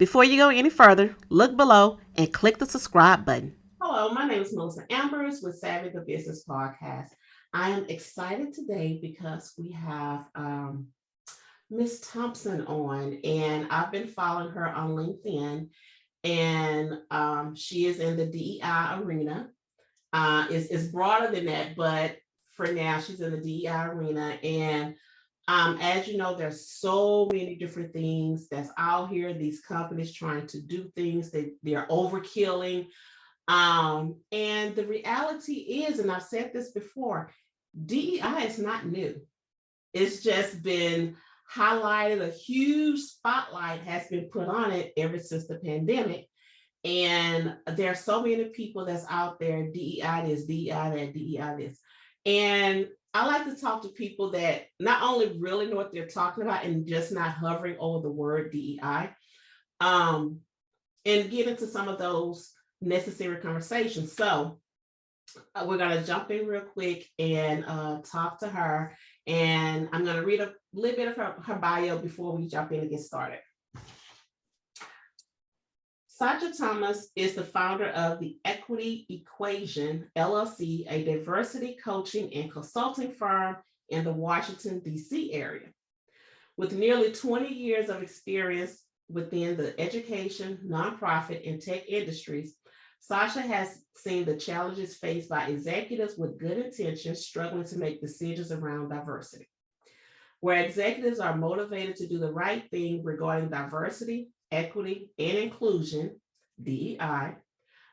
Before you go any further, look below and click the subscribe button. Hello, my name is Melissa Ambers with Savvy the Business Podcast. I am excited today because we have Miss Thompson on, and I've been following her on LinkedIn, and she is in the DEI arena. It's broader than that, but for now, she's in the DEI arena. And as you know, there's so many different things that's out here. These companies trying to do things that they're overkilling. And the reality is, and I've said this before, DEI is not new. It's just been highlighted. A huge spotlight has been put on it ever since the pandemic. And there are so many people that's out there, DEI this, DEI that, DEI this. And I like to talk to people that not only really know what they're talking about and just not hovering over the word DEI, and get into some of those necessary conversations. So we're going to jump in real quick and talk to her. And I'm going to read a little bit of her bio before we jump in and get started. Sacha Thompson is the founder of the Equity Equation, LLC, a diversity coaching and consulting firm in the Washington, D.C. area. With nearly 20 years of experience within the education, nonprofit, and tech industries, Sacha has seen the challenges faced by executives with good intentions struggling to make decisions around diversity. Where executives are motivated to do the right thing regarding diversity, equity, and inclusion, DEI,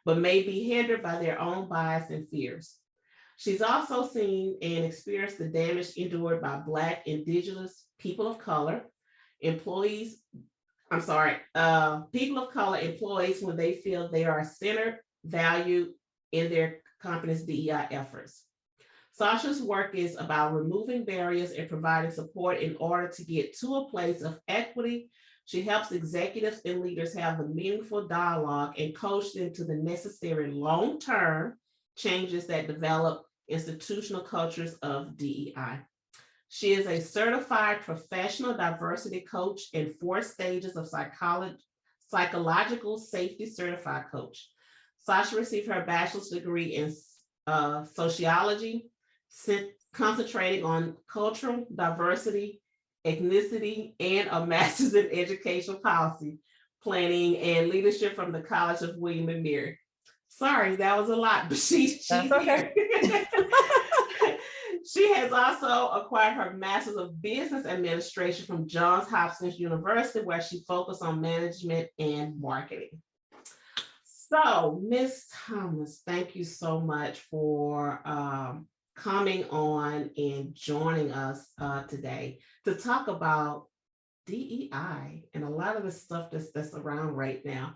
but may be hindered by their own bias and fears. She's also seen and experienced the damage endured by Black, Indigenous, people of color, people of color employees when they feel they are centered, valued in their company's DEI efforts. Sacha's work is about removing barriers and providing support in order to get to a place of equity. She helps executives and leaders have the meaningful dialogue and coach them to the necessary long-term changes that develop institutional cultures of DEI. She is a certified professional diversity coach and 4 stages of psychological safety certified coach. Sacha received her bachelor's degree in sociology, concentrating on cultural diversity, ethnicity, and a master's in education policy, planning, and leadership from the College of William and Mary. Sorry, that was a lot, but she's here. She has also acquired her Master's of Business Administration from Johns Hopkins University, where she focused on management and marketing. So, Ms. Thomas, thank you so much for coming on and joining us today to talk about DEI and a lot of the stuff that's around right now.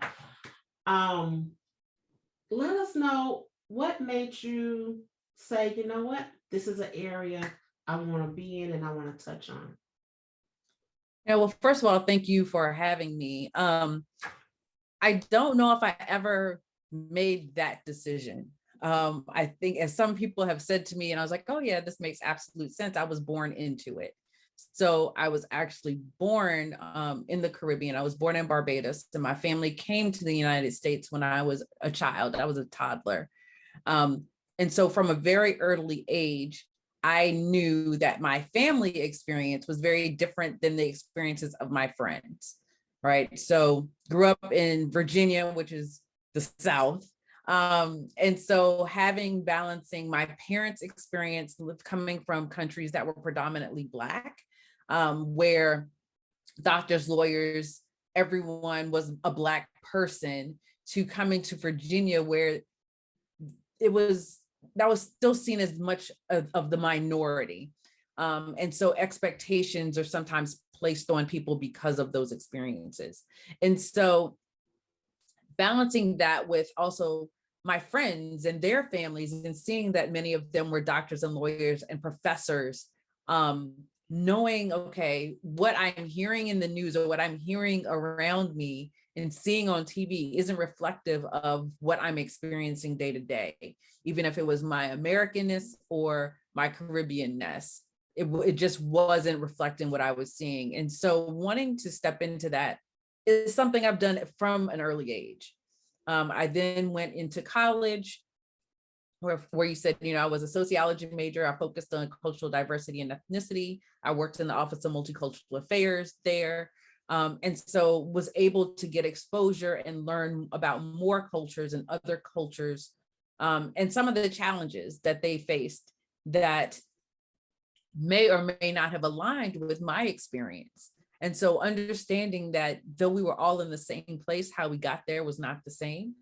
Let us know what made you say, you know what, this is an area I want to be in and I want to touch on. Yeah, well, first of all, thank you for having me. I don't know if I ever made that decision. I think, as some people have said to me, and I was like, oh yeah, this makes absolute sense. I was born into it. So I was actually born in the Caribbean. I was born in Barbados, and my family came to the United States when I was a child. I was a toddler. And so from a very early age, I knew that my family experience was very different than the experiences of my friends, right? So grew up in Virginia, which is the South. And so balancing my parents' experience coming from countries that were predominantly Black, where doctors, lawyers, everyone was a Black person, to coming to Virginia, where that was still seen as much of the minority. And so expectations are sometimes placed on people because of those experiences. And so balancing that with also my friends and their families, and seeing that many of them were doctors and lawyers and professors, knowing, okay, what I'm hearing in the news or what I'm hearing around me and seeing on TV isn't reflective of what I'm experiencing day to day, even if it was my Americanness or my Caribbeanness. It just wasn't reflecting what I was seeing. And so wanting to step into that is something I've done from an early age. I then went into college where you said, I was a sociology major. I focused on cultural diversity and ethnicity. I worked in the Office of Multicultural Affairs there. And so was able to get exposure and learn about more cultures and other cultures, and some of the challenges that they faced that may or may not have aligned with my experience. And so understanding that though we were all in the same place, how we got there was not the same.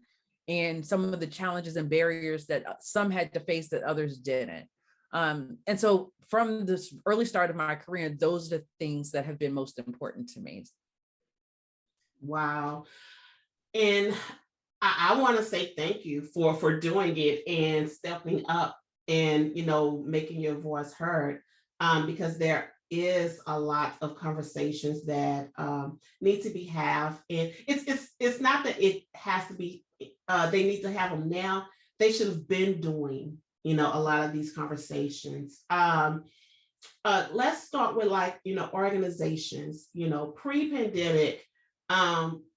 And some of the challenges and barriers that some had to face that others didn't. And so from this early start of my career, those are the things that have been most important to me. Wow. And I want to say thank you for doing it and stepping up and, making your voice heard, because there is a lot of conversations that need to be had. And it's not that it has to be, they need to have them now. They should have been doing, a lot of these conversations. Let's start with organizations, pre-pandemic.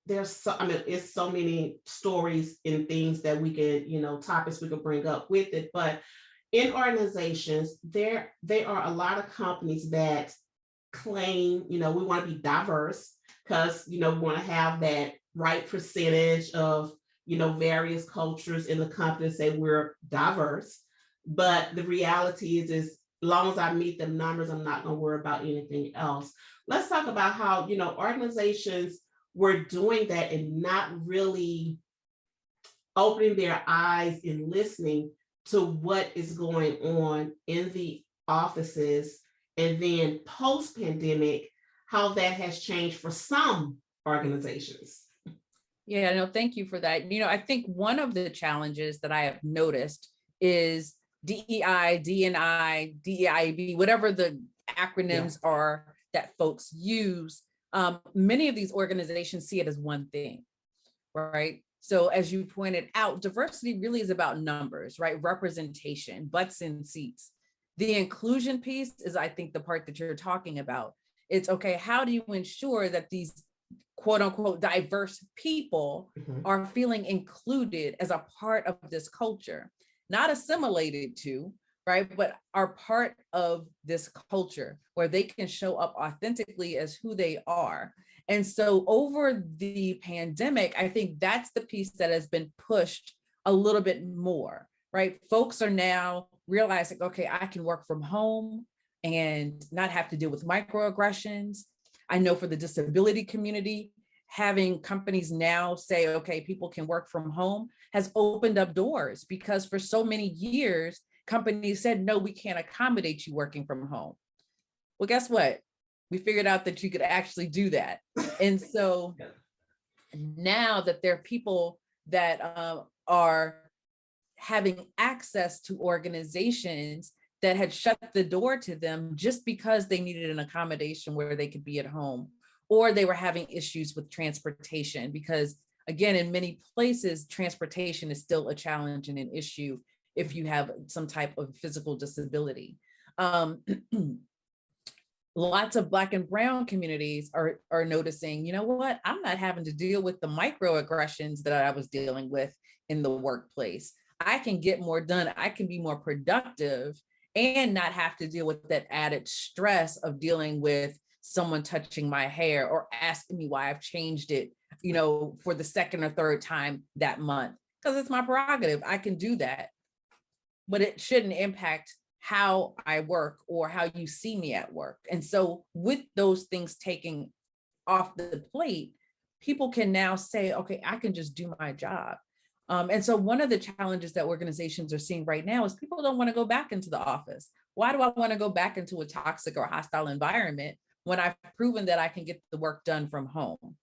It's so many stories and things that we could, topics we could bring up with it. But in organizations, there are a lot of companies that claim, we want to be diverse because, we want to have that right percentage of, various cultures in the company, say we're diverse. But the reality is as long as I meet the numbers, I'm not going to worry about anything else. Let's talk about how, organizations were doing that and not really opening their eyes and listening to what is going on in the offices. And then post-pandemic, how that has changed for some organizations. Yeah, no, thank you for that. I think one of the challenges that I have noticed is DEI, DNI, DEIB, whatever the acronyms are that folks use. Many of these organizations see it as one thing, right? So as you pointed out, diversity really is about numbers, right? Representation, butts in seats. The inclusion piece is, I think, the part that you're talking about. It's okay, how do you ensure that these quote unquote diverse people are feeling included as a part of this culture, not assimilated to, right? But are part of this culture where they can show up authentically as who they are. And so over the pandemic, I think that's the piece that has been pushed a little bit more, right? Folks are now realizing, okay, I can work from home and not have to deal with microaggressions. I know for the disability community, having companies now say, okay, people can work from home has opened up doors, because for so many years, companies said, no, we can't accommodate you working from home. Well, guess what? We figured out that you could actually do that. And so now that there are people that are having access to organizations that had shut the door to them just because they needed an accommodation where they could be at home, or they were having issues with transportation, because again, in many places, transportation is still a challenge and an issue if you have some type of physical disability. Lots of Black and Brown communities are noticing, you know what, I'm not having to deal with the microaggressions that I was dealing with in the workplace. I can get more done. I can be more productive and not have to deal with that added stress of dealing with someone touching my hair or asking me why I've changed it, for the second or third time that month, because it's my prerogative. I can do that, but it shouldn't impact how I work or how you see me at work. And so with those things taking off the plate, people can now say, okay, I can just do my job. And so one of the challenges that organizations are seeing right now is people don't want to go back into the office. Why do I want to go back into a toxic or hostile environment when I've proven that I can get the work done from home?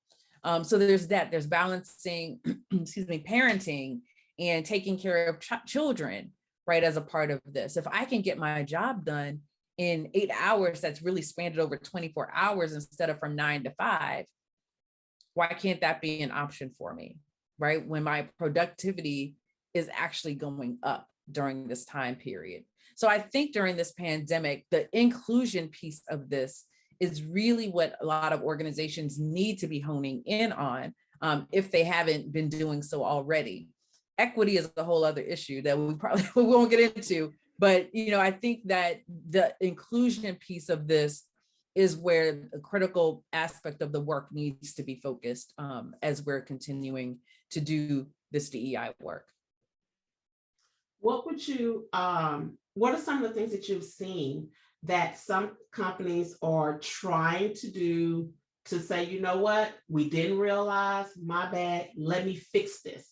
So there's that, there's balancing, parenting and taking care of children, right, as a part of this. If I can get my job done in 8 hours, that's really spanned over 24 hours instead of from 9 to 5, why can't that be an option for me, right? When my productivity is actually going up during this time period. So I think during this pandemic, the inclusion piece of this is really what a lot of organizations need to be honing in on, if they haven't been doing so already. Equity is a whole other issue that we probably we won't get into, but I think that the inclusion piece of this is where a critical aspect of the work needs to be focused, as we're continuing to do this DEI work. What would you, what are some of the things that you've seen that some companies are trying to do to say, you know what, we didn't realize, my bad, let me fix this?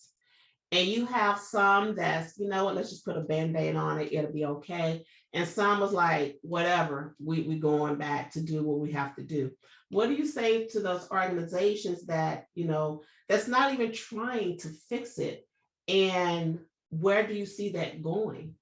And you have some that's, you know what, let's just put a Band-Aid on it, it'll be okay. And some was like, whatever, we going back to do what we have to do. What do you say to those organizations that, that's not even trying to fix it? And where do you see that going?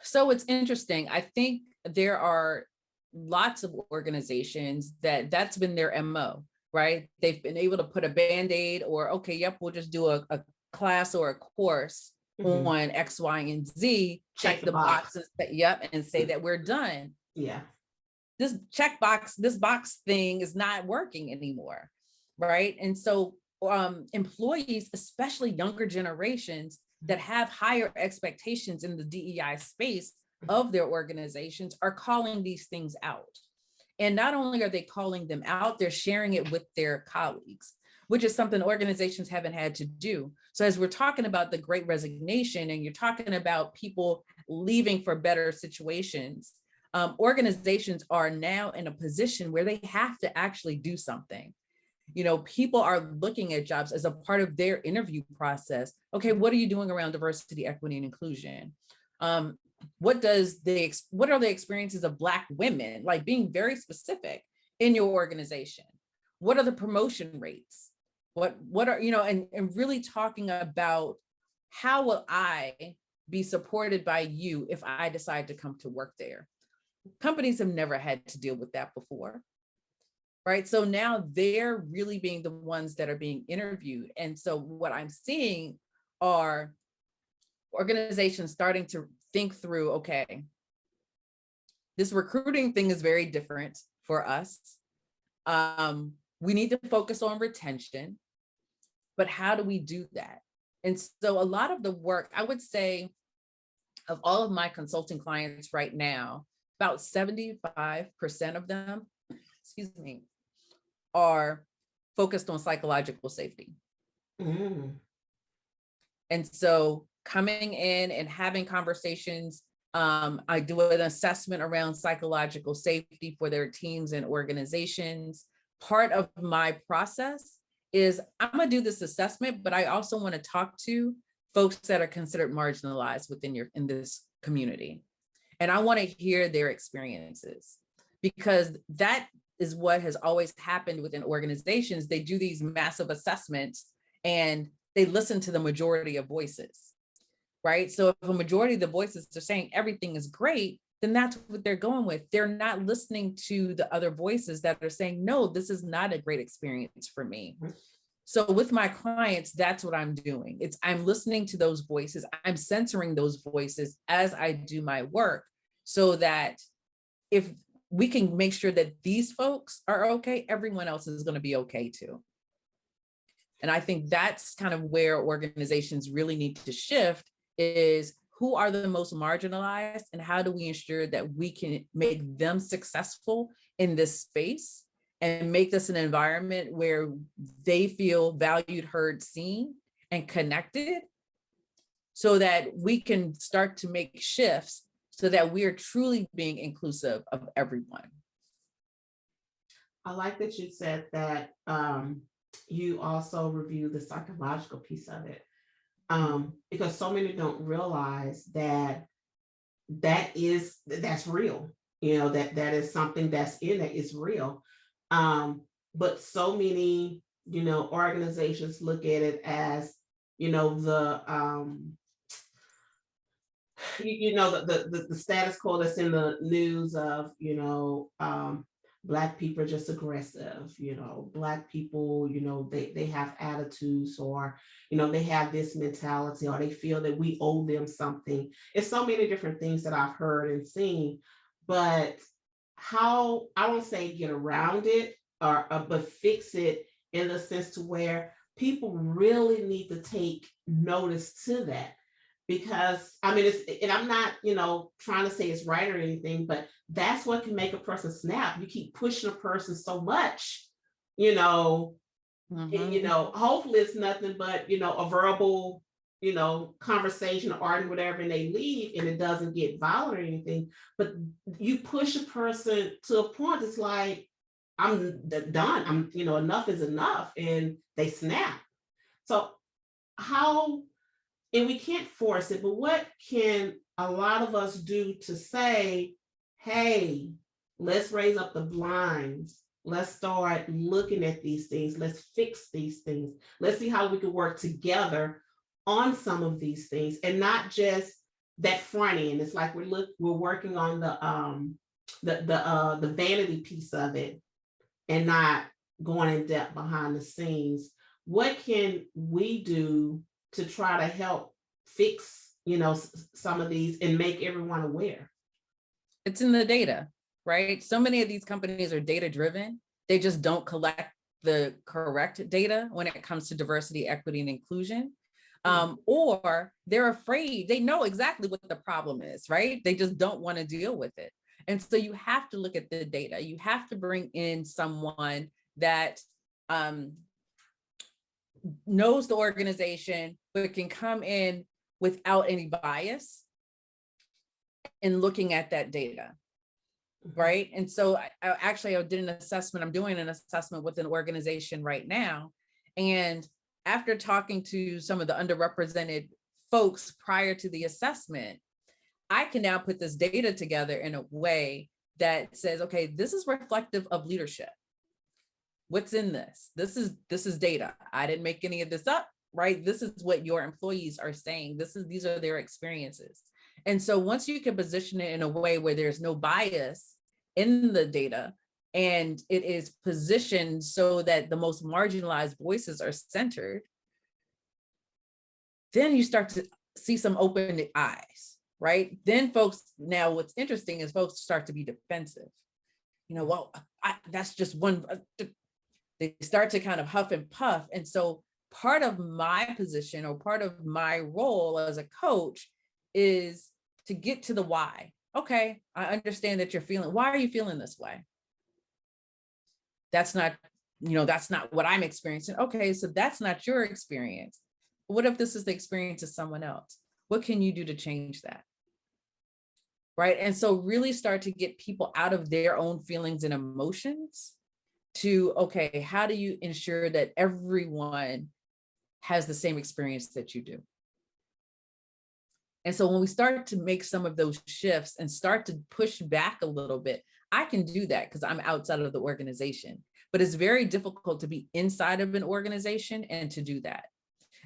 So it's interesting. I think there are lots of organizations that's been their MO, right? They've been able to put a Band-Aid or, okay, yep, we'll just do a class or a course on X, Y, and Z, check the boxes, and say that we're done. Yeah. This box thing is not working anymore, right? And so employees, especially younger generations that have higher expectations in the DEI space of their organizations, are calling these things out. And not only are they calling them out, they're sharing it with their colleagues, which is something organizations haven't had to do. So as we're talking about the Great Resignation, and you're talking about people leaving for better situations, organizations are now in a position where they have to actually do something. People are looking at jobs as a part of their interview process. Okay, what are you doing around diversity, equity, and inclusion? What are the experiences of Black women, like being very specific in your organization? What are the promotion rates? What are, and really talking about how will I be supported by you if I decide to come to work there? Companies have never had to deal with that before, right? So now they're really being the ones that are being interviewed. And so what I'm seeing are organizations starting to think through, okay, this recruiting thing is very different for us. We need to focus on retention, but how do we do that? And so a lot of the work, I would say, of all of my consulting clients right now, about 75% of them, are focused on psychological safety. And so coming in and having conversations, I do an assessment around psychological safety for their teams and organizations. Part of my process is I'm gonna do this assessment, but I also want to talk to folks that are considered marginalized in this community. And I want to hear their experiences, because that is what has always happened within organizations. They do these massive assessments and they listen to the majority of voices, right? So if a majority of the voices are saying everything is great, then that's what they're going with. They're not listening to the other voices that are saying, no, this is not a great experience for me. So with my clients, that's what I'm doing. I'm listening to those voices. I'm censoring those voices as I do my work, so that if we can make sure that these folks are okay, everyone else is going to be okay too. And I think that's kind of where organizations really need to shift, is who are the most marginalized and how do we ensure that we can make them successful in this space and make this an environment where they feel valued, heard, seen, and connected, so that we can start to make shifts so that we are truly being inclusive of everyone. I like that you said that you also review the psychological piece of it, because so many don't realize that that's real. That is something that's in it, is real. But so many, organizations look at it as, the status quo that's in the news of, Black people are just aggressive, Black people, they have attitudes, or, they have this mentality, or they feel that we owe them something. It's so many different things that I've heard and seen, but how, I won't say get around it but fix it in the sense to where people really need to take notice to that. Because I mean, and I'm not, trying to say it's right or anything, but that's what can make a person snap. You keep pushing a person so much, you know, hopefully it's nothing but, a verbal, conversation or argument, whatever, and they leave and it doesn't get violent or anything. But you push a person to a point that's like, I'm done. Enough is enough. And they snap. So how, and we can't force it, but what can a lot of us do to say, hey, let's raise up the blinds. Let's start looking at these things. Let's fix these things. Let's see how we can work together on some of these things, and not just that front end. It's like we're working on the vanity piece of it and not going in depth behind the scenes. What can we do to try to help fix, some of these and make everyone aware? It's in the data, right? So many of these companies are data driven. They just don't collect the correct data when it comes to diversity, equity, and inclusion. Or they're afraid, they know exactly what the problem is, right? They just don't want to deal with it. And so you have to look at the data. You have to bring in someone that knows the organization, but can come in without any bias in looking at that data, right? And so I did an assessment. I'm doing an assessment with an organization right now. And after talking to some of the underrepresented folks prior to the assessment, I can now put this data together in a way that says, okay, this is reflective of leadership. What's in this? This is data. I didn't make any of this up, right? This is what your employees are saying. These are their experiences. And so once you can position it in a way where there's no bias in the data, and it is positioned so that the most marginalized voices are centered, then you start to see some open eyes, right? Then folks, now what's interesting is folks start to be defensive. That's just one, they start to kind of huff and puff. And so part of my position or part of my role as a coach is to get to the why. Okay, I understand that why are you feeling this way? That's not what I'm experiencing. Okay, so that's not your experience. What if this is the experience of someone else? What can you do to change that? Right? And so really start to get people out of their own feelings and emotions to, okay, how do you ensure that everyone has the same experience that you do? And so when we start to make some of those shifts and start to push back a little bit, I can do that because I'm outside of the organization. But it's very difficult to be inside of an organization and to do that,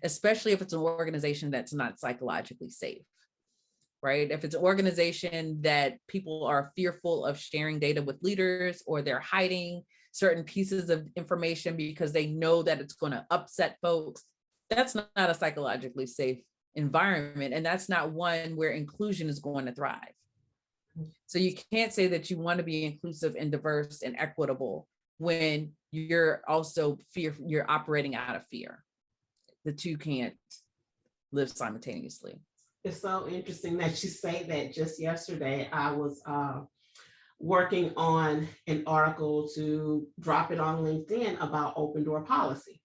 especially if it's an organization that's not psychologically safe, right? If it's an organization that people are fearful of sharing data with leaders, or they're hiding certain pieces of information because they know that it's going to upset folks, that's not a psychologically safe environment. And that's not one where inclusion is going to thrive. So you can't say that you want to be inclusive and diverse and equitable when you're also you're operating out of fear. The two can't live simultaneously. It's so interesting that you say that. Just yesterday, I was working on an article to drop it on LinkedIn about open door policy.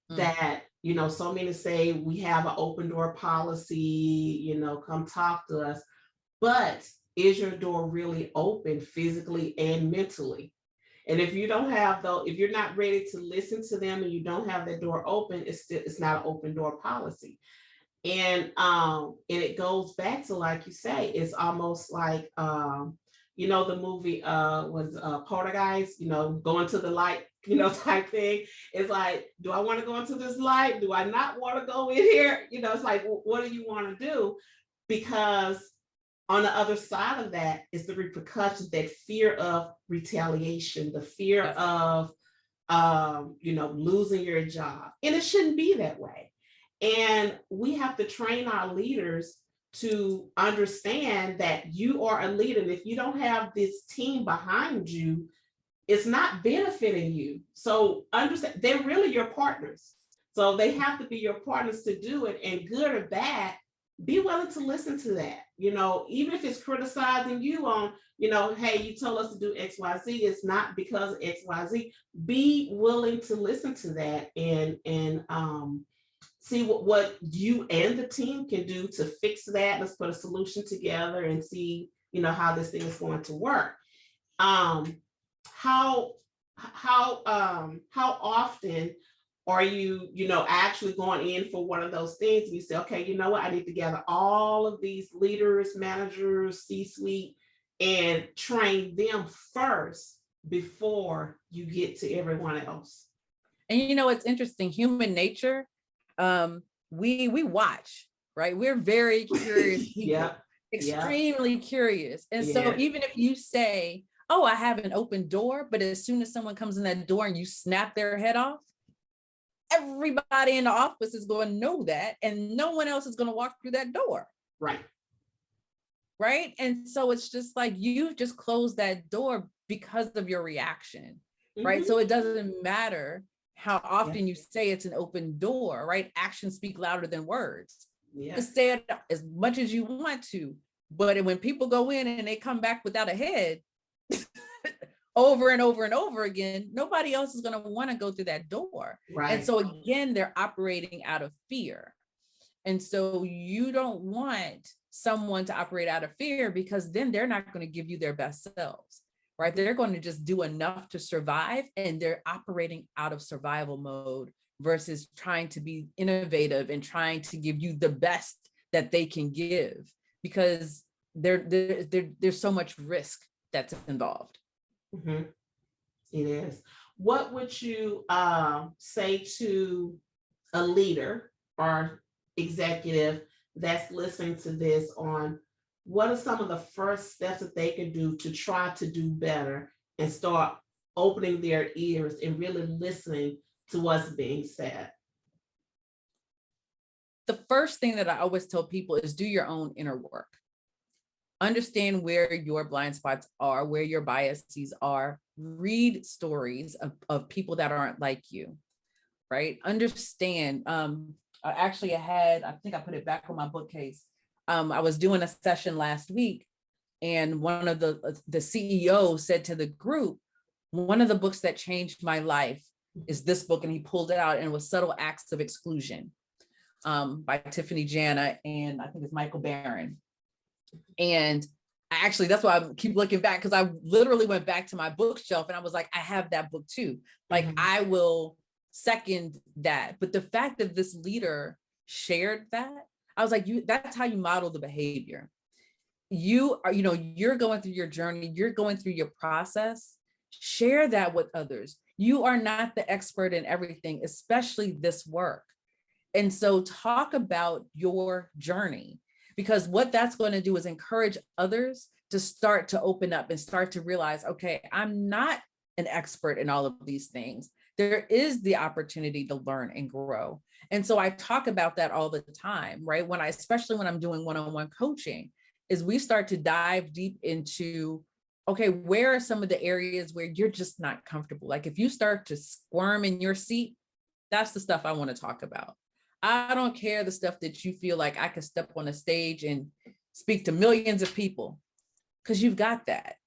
That, so many say we have an open door policy, come talk to us. But is your door really open physically and mentally? And if you don't have if you're not ready to listen to them and you don't have that door open, it's not an open door policy. And it goes back to, like you say, it's almost like the movie was Poltergeist, going to the light, type thing. It's like, do I want to go into this light? Do I not want to go in here? It's like, what do you want to do? Because on the other side of that is the repercussions, that fear of retaliation, the fear of losing your job. And it shouldn't be that way. And we have to train our leaders to understand that you are a leader. And if you don't have this team behind you, it's not benefiting you. So understand they're really your partners. So they have to be your partners to do it. And good or bad, be willing to listen to that. Even if it's criticizing you on, hey, you told us to do XYZ, it's not because of XYZ. Be willing to listen to that and see what you and the team can do to fix that. Let's put a solution together and see, how this thing is going to work. How often are you, actually going in for one of those things? We say, okay, you know what? I need to gather all of these leaders, managers, C-suite, and train them first before you get to everyone else. And it's interesting, human nature, we watch, right? We're very curious people, Yep. extremely curious. And so even if you say, oh, I have an open door, but as soon as someone comes in that door and you snap their head off, everybody in the office is going to know that, and no one else is going to walk through that door. Right. And so it's just like you just closed that door because of your reaction. Right. So it doesn't matter how often you say it's an open door, right? Actions speak louder than words. You can say it as much as you want to, but when people go in and they come back without a head over and over and over again, nobody else is going to want to go through that door. And so again, they're operating out of fear. And so you don't want someone to operate out of fear, because then they're not going to give you their best selves, right? They're going to just do enough to survive, and they're operating out of survival mode versus trying to be innovative and trying to give you the best that they can give, because there's so much risk that's involved. Mm-hmm. It is. What would you say to a leader or executive that's listening to this on what are some of the first steps that they can do to try to do better and start opening their ears and really listening to what's being said? The first thing that I always tell people is do your own inner work. Understand where your blind spots are, where your biases are. Read stories of people that aren't like you, right? Understand. I think I put it back on my bookcase. I was doing a session last week, and one of the CEO said to the group, one of the books that changed my life is this book, and he pulled it out, and it was Subtle Acts of Exclusion by Tiffany Jana, and I think it's Michael Barron. And that's why I keep looking back, because I literally went back to my bookshelf and I was like, I have that book too. Like, I will second that. But the fact that this leader shared that, I was like, that's how you model the behavior. You are, you're going through your journey, you're going through your process, share that with others. You are not the expert in everything, especially this work. And so talk about your journey, because what that's going to do is encourage others to start to open up and start to realize, okay, I'm not an expert in all of these things. There is the opportunity to learn and grow. And so I talk about that all the time, right? Especially when I'm doing one-on-one coaching, is we start to dive deep into, okay, where are some of the areas where you're just not comfortable? Like, if you start to squirm in your seat, that's the stuff I want to talk about. I don't care the stuff that you feel like I could step on a stage and speak to millions of people, because you've got that.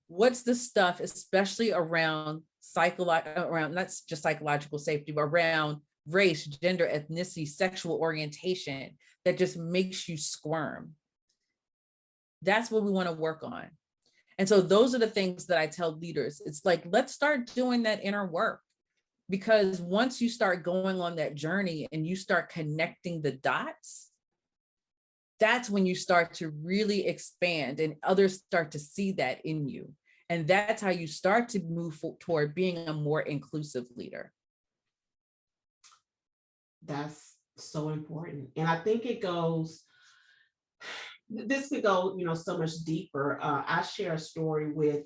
What's the stuff, especially around not just psychological safety, but around race, gender, ethnicity, sexual orientation, that just makes you squirm? That's what we want to work on. And so those are the things that I tell leaders. It's like, let's start doing that inner work. Because once you start going on that journey and you start connecting the dots, that's when you start to really expand and others start to see that in you. And that's how you start to move toward being a more inclusive leader. That's so important. And I think this could go, so much deeper. I share a story with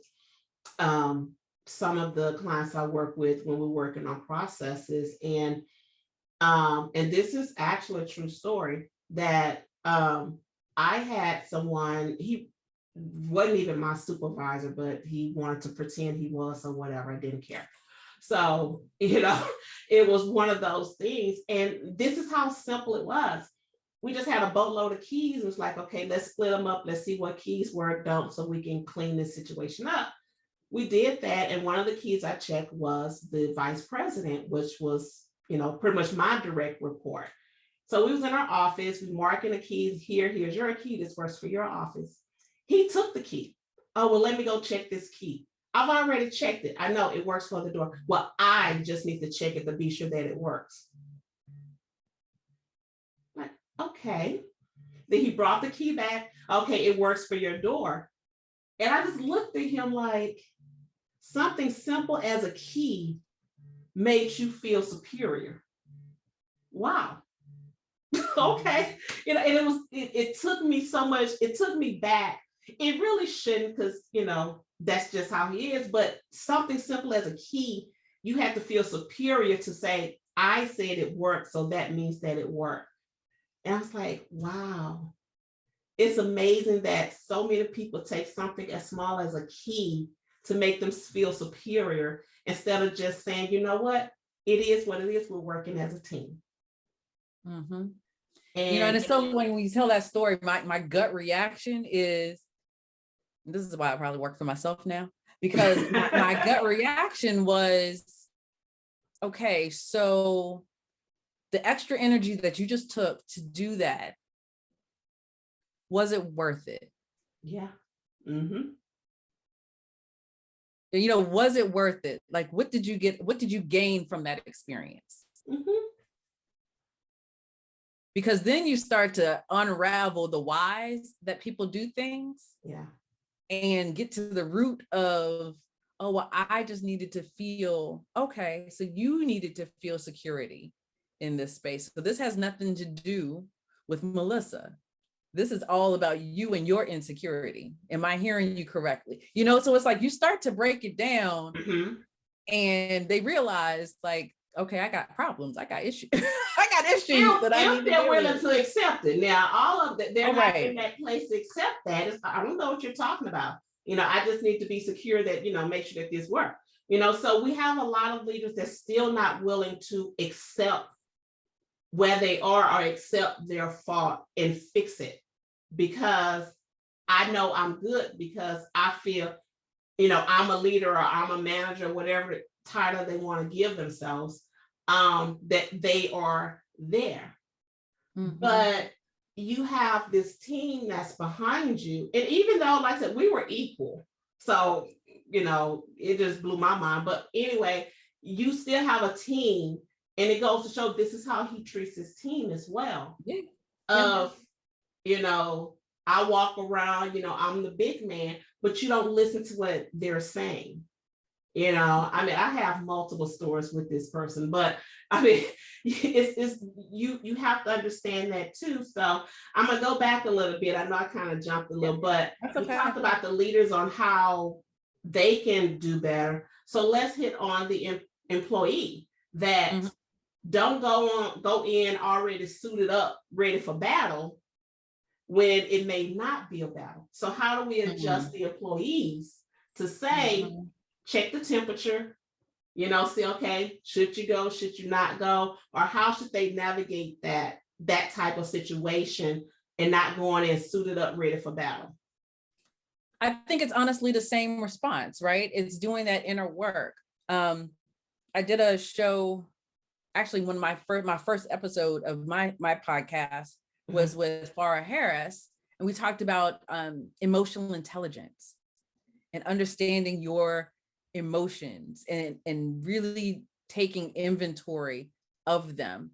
some of the clients I work with when we're working on processes. And this is actually a true story, that I had someone, he wasn't even my supervisor, but he wanted to pretend he was or whatever. I didn't care. So, it was one of those things. And this is how simple it was. We just had a boatload of keys. It was like, okay, let's split them up. Let's see what keys work, don't, so we can clean this situation up. We did that. And one of the keys I checked was the vice president, which was, pretty much my direct report. So we was in our office, we marking the keys here, here's your key, this works for your office. He took the key. Oh, well, let me go check this key. I've already checked it. I know it works for the door. Well, I just need to check it to be sure that it works. Like, okay. Then he brought the key back. Okay, it works for your door. And I just looked at him like, something simple as a key makes you feel superior. Wow. Okay. And it took me so much, it took me back. It really shouldn't, because that's just how he is. But something simple as a key, you have to feel superior to say, I said it worked, so that means that it worked. And I was like, wow. It's amazing that so many people take something as small as a key to make them feel superior, instead of just saying, you know what, it is what it is. We're working as a team. Mm-hmm. And it's so when you tell that story, my gut reaction is, this is why I probably work for myself now, because my gut reaction was, okay, so the extra energy that you just took to do that, was it worth it? Yeah. Mm-hmm. Was it worth it? Like, what did you get? What did you gain from that experience? Mm-hmm. Because then you start to unravel the whys that people do things. Yeah. And get to the root of, oh, well, I just needed to feel, okay, so you needed to feel security in this space. So this has nothing to do with Melissa. This is all about you and your insecurity. Am I hearing you correctly? So it's like you start to break it down, Mm-hmm. and they realize, like, okay, I got problems. I got issues. I got issues that I need to they're deal willing with. to accept it. Now, all of that, they're not Right. in that place to accept that. I don't know what you're talking about. I just need to be secure that, make sure that this works. So we have a lot of leaders that's still not willing to accept where they are or accept their fault and fix it, because I know I'm good, because I feel, I'm a leader or I'm a manager, whatever title they want to give themselves, that they are there. Mm-hmm. But you have this team that's behind you. And even though, like I said, we were equal. So, it just blew my mind. But anyway, you still have a team. And it goes to show this is how he treats his team as well. Yeah. I walk around, I'm the big man, but you don't listen to what they're saying. I have multiple stories with this person, but it's you have to understand that too. So I'm gonna go back a little bit. I know I kind of jumped a little, but we talked about the leaders on how they can do better. So let's hit on the employee that don't go in already suited up, ready for battle, when it may not be a battle. So how do we adjust the employees to say, check the temperature, see, okay, should you go, should you not go, or how should they navigate that type of situation and not going in suited up, ready for battle? I think it's honestly the same response, right? It's doing that inner work. I did a show, actually, when my first episode of my podcast was with Farrah Harris, and we talked about emotional intelligence and understanding your emotions and really taking inventory of them.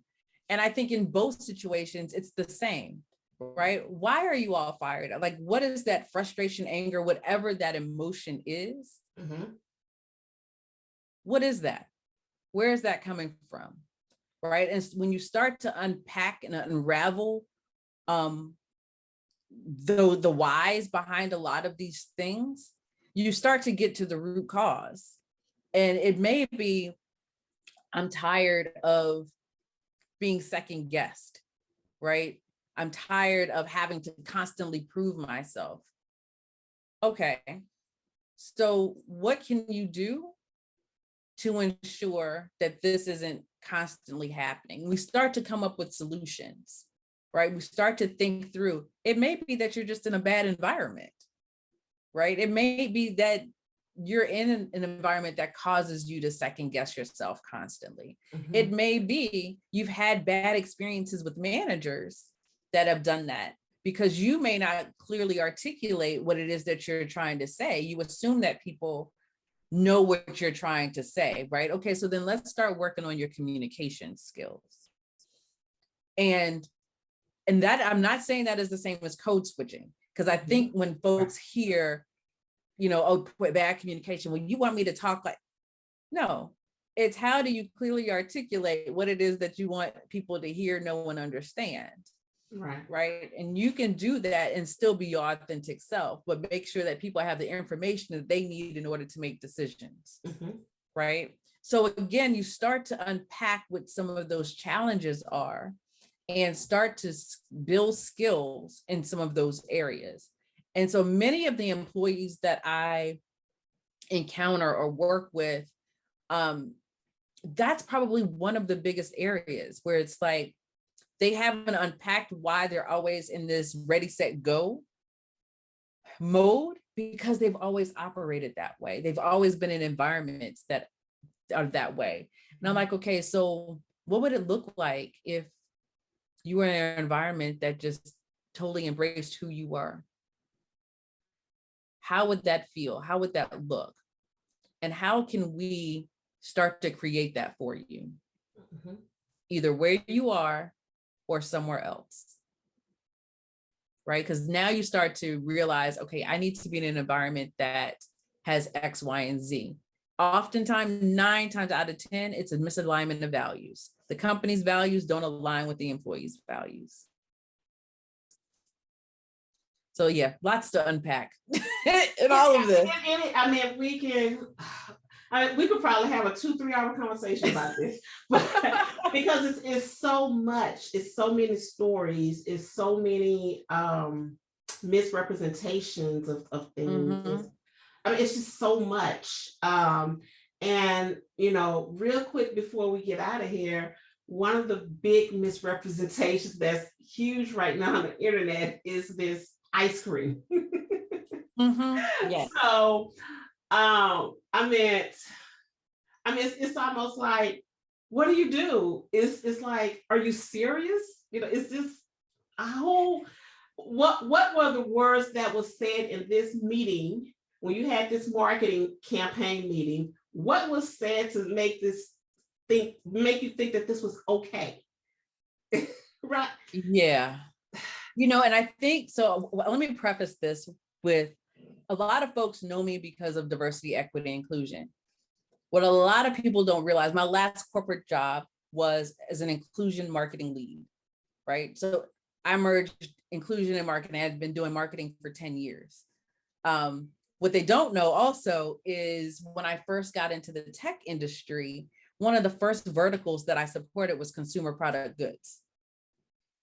And I think in both situations, it's the same, right? Why are you all fired? Like, what is that frustration, anger, whatever that emotion is? What is that? Where is that coming from? Right? And when you start to unpack and unravel the whys behind a lot of these things, you start to get to the root cause. And it may be, I'm tired of being second guessed, right? I'm tired of having to constantly prove myself. Okay, so what can you do to ensure that this isn't constantly happening? We start to come up with solutions, right? We start to think through, it may be that you're just in a bad environment, right? It may be that you're in an environment that causes you to second guess yourself constantly. Mhm. It may be you've had bad experiences with managers that have done that, because you may not clearly articulate what it is that you're trying to say. You assume that people know what you're trying to say, right? Okay, so then let's start working on your communication skills. And that, I'm not saying that is the same as code switching, because I think when folks hear, oh, bad communication, well, you want me to talk like, no, it's how do you clearly articulate what it is that you want people to hear, know, and understand. Right. And you can do that and still be your authentic self, but make sure that people have the information that they need in order to make decisions. Right. So again, you start to unpack what some of those challenges are and start to build skills in some of those areas. And so many of the employees that I encounter or work with, that's probably one of the biggest areas where it's like, they haven't unpacked why they're always in this ready, set, go mode, because they've always operated that way. They've always been in environments that are that way. And I'm like, okay, so what would it look like if you were in an environment that just totally embraced who you were? How would that feel? How would that look? And how can we start to create that for you? Either where you are or somewhere else, right? Because now you start to realize, okay, I need to be in an environment that has X, Y, and Z. Oftentimes, 9 times out of 10, it's a misalignment of values. The company's values don't align with the employees' values. So yeah, lots to unpack in all of this. I mean, we could probably have a 2-3 hour conversation about this, but because it's so much, it's so many stories, it's so many misrepresentations of things. I mean, it's just so much. And real quick before we get out of here, one of the big misrepresentations that's huge right now on the internet is this ice cream. Yeah. So it's almost like, what do you do? It's like, are you serious? Is this a whole, what were the words that was said in this meeting when you had this marketing campaign meeting? What was said to make you think that this was okay? Right? Yeah. And I think, so let me preface this with, a lot of folks know me because of diversity, equity, inclusion. What a lot of people don't realize, my last corporate job was as an inclusion marketing lead, right? So I merged inclusion and marketing. I had been doing marketing for 10 years. What they don't know also is when I first got into the tech industry, one of the first verticals that I supported was consumer product goods.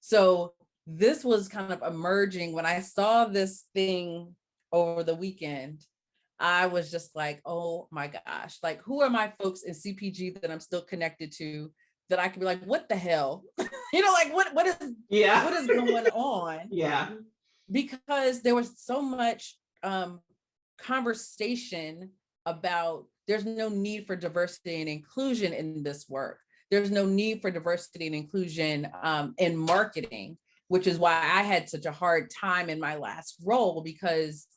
So this was kind of emerging. When I saw this thing over the weekend, I was just like, oh my gosh, like, who are my folks in CPG that I'm still connected to, that I could be like, what the hell? Like what is going on? Yeah. Because there was so much conversation about, there's no need for diversity and inclusion in this work. There's no need for diversity and inclusion in marketing, which is why I had such a hard time in my last role, because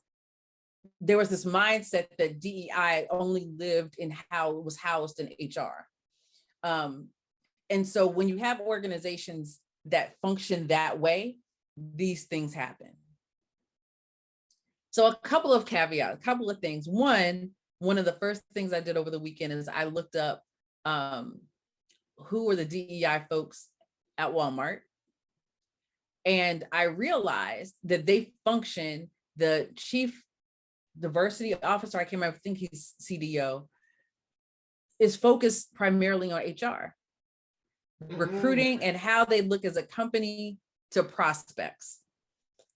there was this mindset that DEI only lived in how it was housed in HR. And so when you have organizations that function that way, these things happen. So a couple of caveats, a couple of things. One of the first things I did over the weekend is I looked up who were the DEI folks at Walmart. And I realized that they function, the chief diversity officer, I can't remember, I think he's CDO, is focused primarily on HR, recruiting, and how they look as a company to prospects,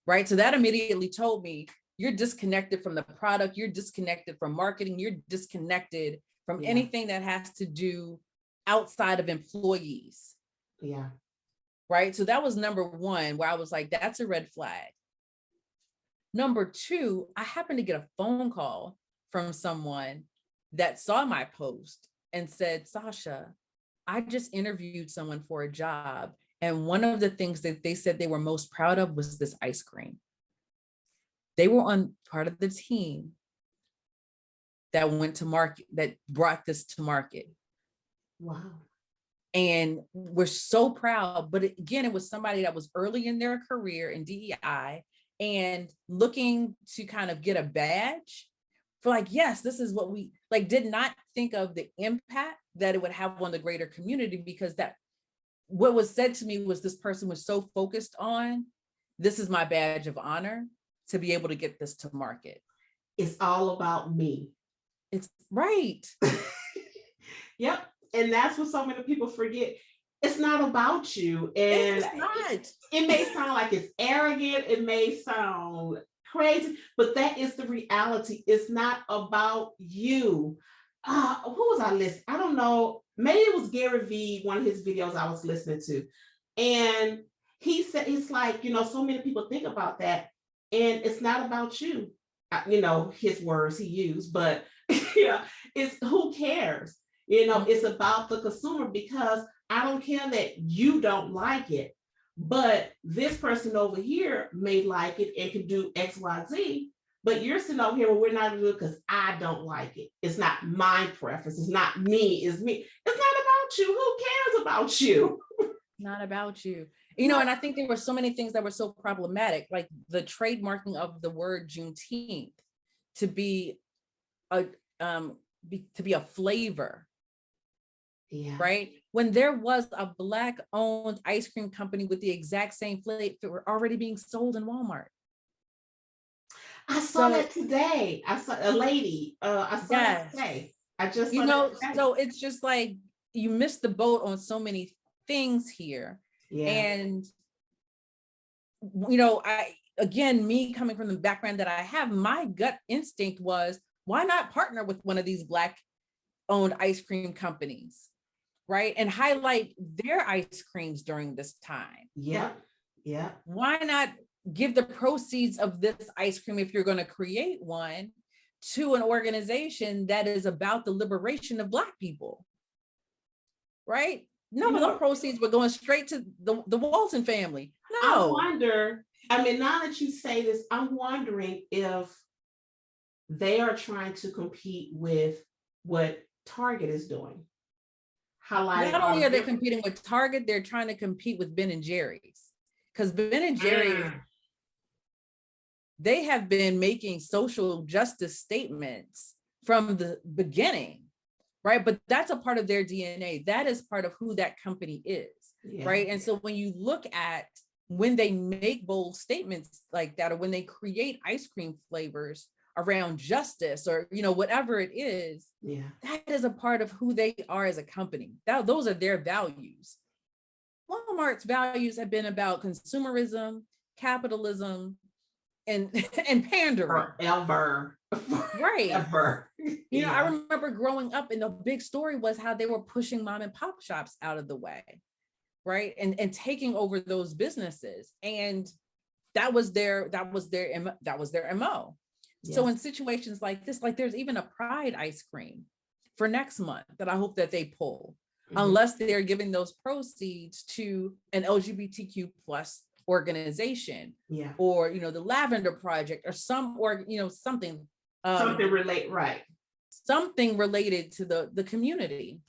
right? So that immediately told me you're disconnected from the product, you're disconnected from marketing, you're disconnected from anything that has to do outside of employees. Yeah. Right. So that was number one, where I was like, that's a red flag. Number two, I happened to get a phone call from someone that saw my post and said, Sasha, I just interviewed someone for a job. And one of the things that they said they were most proud of was this ice cream. They were on part of the team that went to market, that brought this to market. Wow. And we're so proud. But again, it was somebody that was early in their career in DEI and looking to kind of get a badge for like, yes, this is what we like, did not think of the impact that it would have on the greater community, because that what was said to me was this person was so focused on, this is my badge of honor to be able to get this to market. It's all about me. It's right. Yep. And that's what so many people forget. It's not about you. And it's not. It may sound like it's arrogant. It may sound crazy, but that is the reality. It's not about you. Who was I listening? I don't know. Maybe it was Gary Vee, one of his videos I was listening to. And he said, it's like, so many people think about that. And it's not about you. His words he used, but it's who cares? It's about the consumer, because I don't care that you don't like it, but this person over here may like it and can do X, Y, Z, but you're sitting over here, well, we're not going to do it because I don't like it. It's not my preference. It's not me. It's me. It's not about you. Who cares about you? Not about you. And I think there were so many things that were so problematic, like the trademarking of the word Juneteenth to be a flavor. Yeah. Right. When there was a Black-owned ice cream company with the exact same flavor already being sold in Walmart. I saw that today. I saw a lady. I saw that today. I just so it's just like you missed the boat on so many things here. Yeah. And me coming from the background that I have, my gut instinct was, why not partner with one of these Black-owned ice cream companies? Right. And highlight their ice creams during this time. Yeah. Yeah. Why not give the proceeds of this ice cream, if you're going to create one, to an organization that is about the liberation of Black people? Right. No, the proceeds were going straight to the Walton family. No. I wonder, now that you say this, I'm wondering if they are trying to compete with what Target is doing. Not only are they competing with Target, they're trying to compete with Ben and Jerry's, because Ben and Jerry's, they have been making social justice statements from the beginning, right? But that's a part of their DNA. That is part of who that company is, right? And so when you look at when they make bold statements like that, or when they create ice cream flavors around justice, or whatever it is, that is a part of who they are as a company. Those are their values. Walmart's values have been about consumerism, capitalism, and pandering. Forever. Right. Ever. I remember growing up, and the big story was how they were pushing mom and pop shops out of the way, right, and taking over those businesses, and that was their MO. Yes. So in situations like this, like there's even a Pride ice cream for next month that I hope that they pull, unless they're giving those proceeds to an LGBTQ plus organization, or the Lavender Project, or something something related to the community.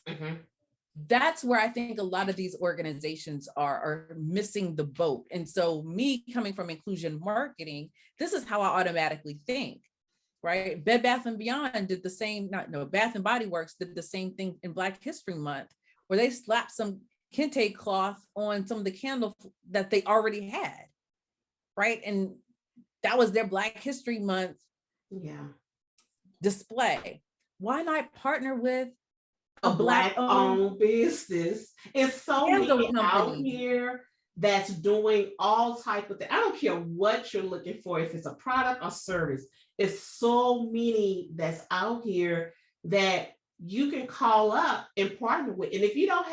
That's where I think a lot of these organizations are missing the boat. And so me coming from inclusion marketing, this is how I automatically think, right? Bed Bath & Beyond did the same, Bath & Body Works did the same thing in Black History Month, where they slapped some kente cloth on some of the candles that they already had, right? And that was their Black History Month display. Why not partner with a Black-owned business? It's so many out here that's doing all type of things. I don't care what you're looking for, if it's a product or service. It's so many that's out here that you can call up and partner with. And if you don't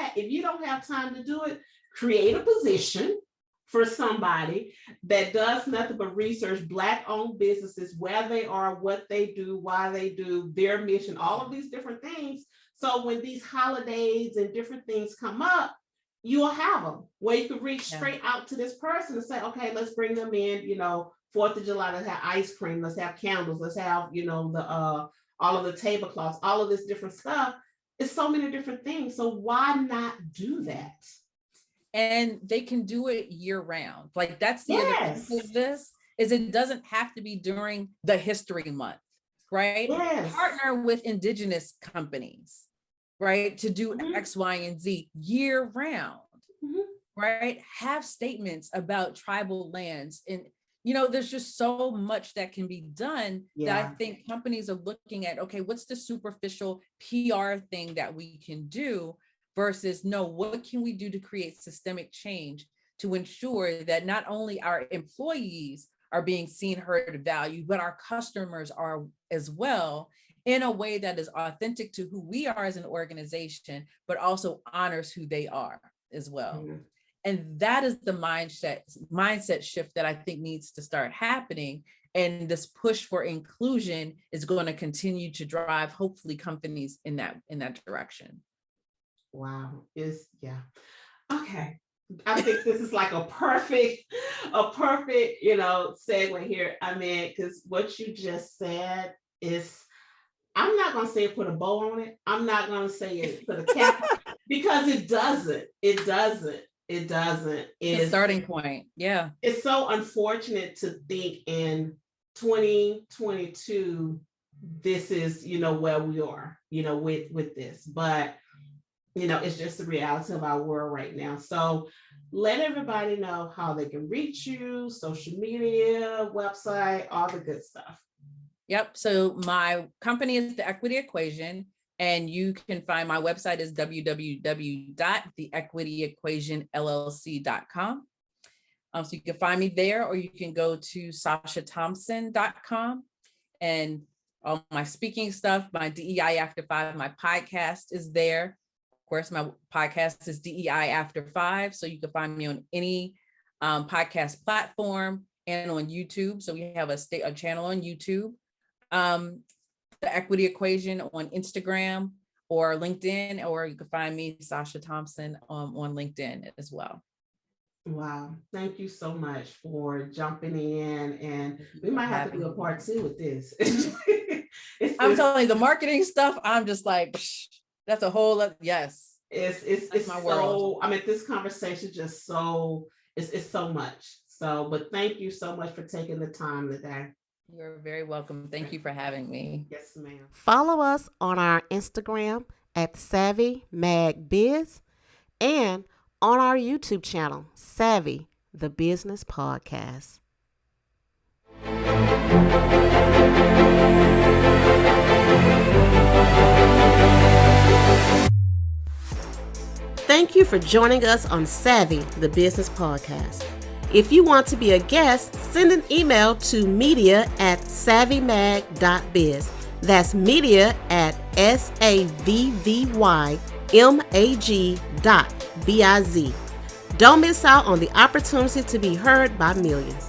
have time to do it, create a position for somebody that does nothing but research Black-owned businesses, where they are, what they do, why they do, their mission, all of these different things. So when these holidays and different things come up, you'll have them where you can reach straight out to this person and say, okay, let's bring them in, 4th of July, let's have ice cream, let's have candles, let's have, the all of the tablecloths, all of this different stuff. It's so many different things. So why not do that? And they can do it year round. Like that's the other thing of this, is it doesn't have to be during the History Month, right? Yes. Partner with Indigenous companies, right? To do X, Y, and Z year round, right? Have statements about tribal lands. And, there's just so much that can be done that I think companies are looking at, okay, what's the superficial PR thing that we can do versus what can we do to create systemic change to ensure that not only our employees are being seen, heard, valued, but our customers are as well, in a way that is authentic to who we are as an organization, but also honors who they are as well. And that is the mindset shift that I think needs to start happening. And this push for inclusion is going to continue to drive, hopefully, companies in that direction. Wow. Okay. I think this is like a perfect, segue here. I mean, because what you just said is, I'm not going to say put a bow on it. I'm not going to say it put a cap, because it doesn't. It's a starting point. Yeah. It's so unfortunate to think in 2022, this is, where we are, with this, but it's just the reality of our world right now. So let everybody know how they can reach you, social media, website, all the good stuff. Yep. So my company is The Equity Equation, and you can find my website is www.theequityequationllc.com. So you can find me there, or you can go to sachathompson.com, and all my speaking stuff, my DEI After 5, my podcast is there. Of course, my podcast is DEI After 5. So you can find me on any podcast platform and on YouTube. So we have a channel on YouTube. The Equity Equation on Instagram or LinkedIn, or you can find me, Sacha Thompson, on LinkedIn as well. Wow. Thank you so much for jumping in, and we might have to do a part 2 with this. I'm telling you, the marketing stuff, I'm just like, that's a whole other, yes. It's my world. I mean, this conversation just it's so much. So, but thank you so much for taking the time today. You're very welcome. Thank you for having me. Yes, ma'am. Follow us on our Instagram at Savvy Mag Biz, and on our YouTube channel, Savvy, the Business Podcast. Thank you for joining us on Savvy, the Business Podcast. If you want to be a guest, send an email to media@savvymag.biz. That's media@savvymag.biz. Don't miss out on the opportunity to be heard by millions.